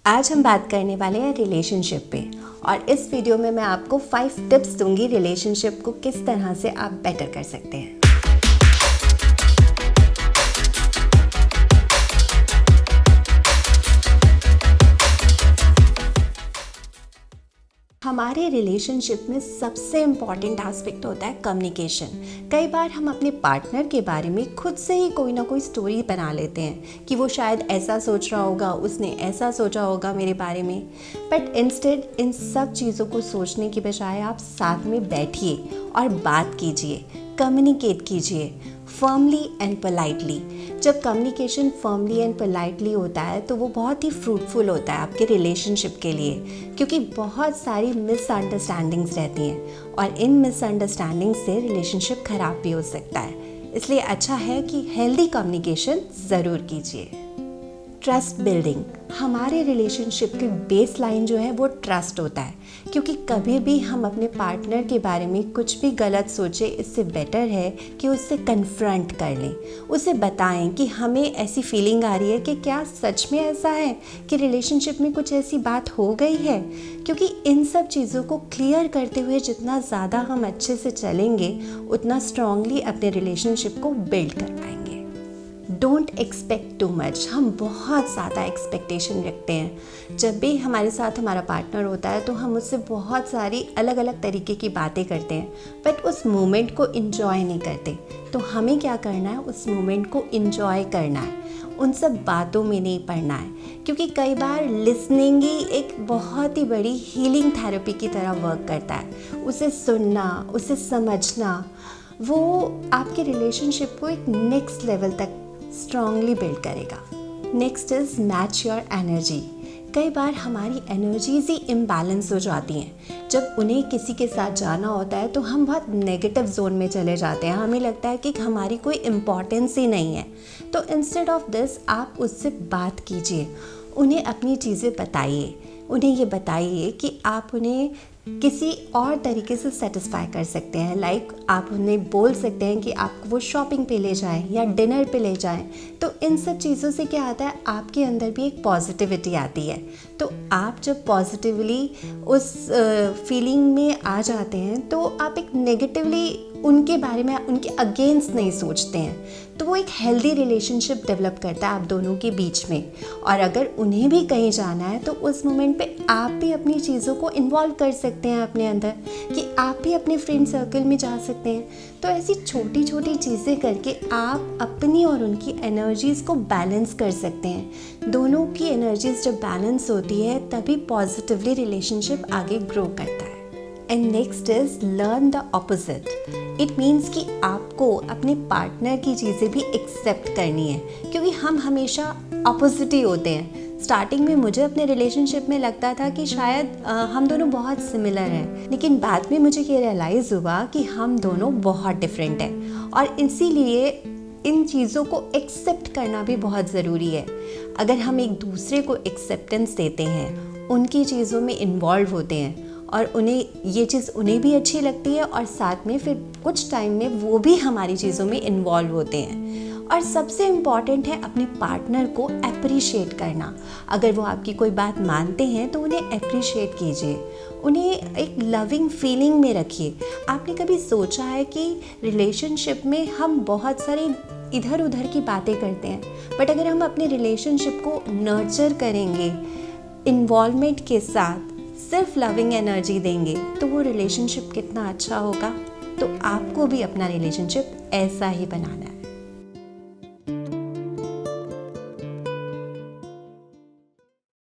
आज हम बात करने वाले हैं रिलेशनशिप पे और इस वीडियो में मैं आपको 5 टिप्स दूंगी रिलेशनशिप को किस तरह से आप बेटर कर सकते हैं। हमारे रिलेशनशिप में सबसे इम्पॉर्टेंट एस्पेक्ट होता है कम्युनिकेशन। कई बार हम अपने पार्टनर के बारे में खुद से ही कोई ना कोई स्टोरी बना लेते हैं कि वो शायद ऐसा सोच रहा होगा, उसने ऐसा सोचा होगा मेरे बारे में। बट इंस्टेड इन सब चीज़ों को सोचने की बजाय आप साथ में बैठिए और बात कीजिए, कम्युनिकेट कीजिए फर्मली एंड पोलाइटली। जब कम्युनिकेशन फर्मली एंड पोलाइटली होता है तो वो बहुत ही फ्रूटफुल होता है आपके रिलेशनशिप के लिए, क्योंकि बहुत सारी मिसअंडरस्टैंडिंग्स रहती हैं और इन मिसअंडरस्टैंडिंग से रिलेशनशिप ख़राब भी हो सकता है। इसलिए अच्छा है कि हेल्दी कम्युनिकेशन ज़रूर कीजिए। ट्रस्ट बिल्डिंग, हमारे रिलेशनशिप की बेस लाइन जो है वो ट्रस्ट होता है, क्योंकि कभी भी हम अपने पार्टनर के बारे में कुछ भी गलत सोचें, इससे बेटर है कि उससे कन्फ्रंट कर लें, उसे बताएं कि हमें ऐसी फीलिंग आ रही है कि क्या सच में ऐसा है कि रिलेशनशिप में कुछ ऐसी बात हो गई है। क्योंकि इन सब चीज़ों को क्लियर करते हुए जितना ज़्यादा हम अच्छे से चलेंगे उतना स्ट्रांगली अपने रिलेशनशिप को बिल्ड कर पाएंगे। डोंट एक्सपेक्ट टू मच, हम बहुत ज़्यादा एक्सपेक्टेशन रखते हैं। जब भी हमारे साथ हमारा पार्टनर होता है तो हम उससे बहुत सारी अलग अलग तरीके की बातें करते हैं, बट उस मोमेंट को इन्जॉय नहीं करते। तो हमें क्या करना है, उस मोमेंट को इन्जॉय करना है, उन सब बातों में नहीं पड़ना है। क्योंकि कई बार लिसनिंग ही एक बहुत ही बड़ी हीलिंग थेरेपी की तरह वर्क करता है। उसे सुनना, उसे समझना, वो आपके रिलेशनशिप को एक नेक्स्ट लेवल तक स्ट्रांगली बिल्ड करेगा। Next is match your energy. कई बार हमारी एनर्जीज ही इम्बैलेंस हो जाती हैं। जब उन्हें किसी के साथ जाना होता है तो हम बहुत नेगेटिव जोन में चले जाते हैं, हमें लगता है कि हमारी कोई इम्पोर्टेंस ही नहीं है। तो इंस्टेड ऑफ दिस आप उससे बात कीजिए, उन्हें अपनी चीज़ें बताइए, उन्हें ये बताइए कि आप उन्हें किसी और तरीके से सेटिस्फाई कर सकते हैं। लाइक आप उन्हें बोल सकते हैं कि आपको वो शॉपिंग पे ले जाएं या डिनर पे ले जाएं। तो इन सब चीज़ों से क्या आता है, आपके अंदर भी एक पॉजिटिविटी आती है। तो आप जब पॉजिटिवली उस फीलिंग में आ जाते हैं तो आप एक नेगेटिवली उनके बारे में, उनके अगेंस्ट नहीं सोचते हैं। तो वो एक हेल्दी रिलेशनशिप डेवलप करता है आप दोनों के बीच में। और अगर उन्हें भी कहीं जाना है तो उस मोमेंट पे आप भी अपनी चीज़ों को इन्वॉल्व कर सकते हैं अपने अंदर, कि आप भी अपने फ्रेंड सर्कल में जा सकते हैं। तो ऐसी छोटी छोटी चीज़ें करके आप अपनी और उनकी एनर्जीज़ को बैलेंस कर सकते हैं। दोनों की एनर्जीज़ जब बैलेंस होती है तभी पॉजिटिवली रिलेशनशिप आगे ग्रो करता है। And next is learn the opposite. It means कि आपको अपने पार्टनर की चीज़ें भी एक्सेप्ट करनी है, क्योंकि हम हमेशा ऑपोजिट ही होते हैं। स्टार्टिंग में मुझे अपने रिलेशनशिप में लगता था कि शायद हम दोनों बहुत सिमिलर हैं, लेकिन बाद में मुझे ये रियलाइज़ हुआ कि हम दोनों बहुत डिफरेंट हैं और इसीलिए इन चीज़ों को एक्सेप्ट करना भी बहुत ज़रूरी है। अगर हम एक दूसरे को एक्सेप्टेंस देते हैं, उनकी चीज़ों में इन्वॉल्व होते हैं और उन्हें ये चीज़ उन्हें भी अच्छी लगती है और साथ में फिर कुछ टाइम में वो भी हमारी चीज़ों में इन्वॉल्व होते हैं। और सबसे इम्पॉर्टेंट है अपने पार्टनर को अप्रिशिएट करना। अगर वो आपकी कोई बात मानते हैं तो उन्हें अप्रिशिएट कीजिए, उन्हें एक लविंग फीलिंग में रखिए। आपने कभी सोचा है कि रिलेशनशिप में हम बहुत सारी इधर उधर की बातें करते हैं, बट अगर हम अपने रिलेशनशिप को नर्चर करेंगे, इन्वॉल्वमेंट के साथ सिर्फ लविंग एनर्जी देंगे, तो वो रिलेशनशिप कितना अच्छा होगा। तो आपको भी अपना रिलेशनशिप ऐसा ही बनाना है।